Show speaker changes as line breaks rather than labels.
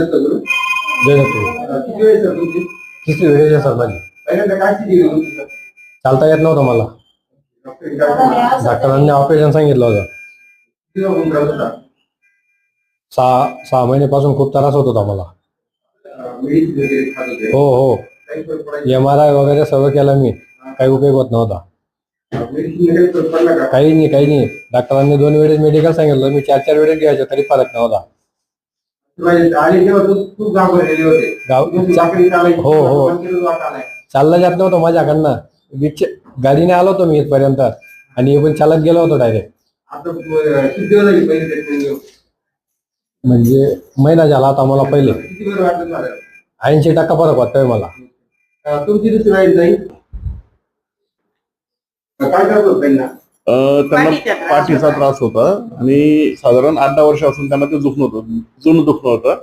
किती वेळ सर तुमची?
किती वेळ सर माझी
पहिल्यांदा काय स्थिती होती तुमची?
चालता येत नव्हतं मला. डॉक्टरांनी ऑपरेशन सांगितलं होतं.
किती वेळ होऊन राहिला होता?
6 महिन्यापासून खूप त्रास होत होता मला.
मेडिसिन वगैरे खात होते?
हो हो,
काही फरक पडायचा?
MRI वगैरे सर्व केलं मी, काही उपयोग होत नव्हता.
मेडिसिन काही फरक पडला का?
काही नाही. डॉक्टरांनी 2 वेळेस मेडिकल सांगितलं, मी 4 वेळेस घ्यायचो तरी फरक नव्हता.
आणि तेव्हा खूप घाबरलेले होते. तुमची भाकरी चालायची,
हो हो,
पण केलं वाट आलाय.
चाललं जात नव्हतं माझ्याकडनं. गाडीने आलो होतो मी इथपर्यंत आणि पण चालत गेलो होतो डायरेक्ट.
आता किती दिवस झाली पहिली ट्रीटमेंट घेऊन?
म्हणजे महिना झाला होता मला पहिले.
किती वेळ वाटलं तुम्हाला?
80% फरक वाटतोय मला.
तुमची दुसरी वाईट जाईल काय करतो त्यांना?
त्यांना पाठीचा त्रास होता आणि साधारण 8-10 वर्षापासून त्यांना ते जुनं दुखणं होतं.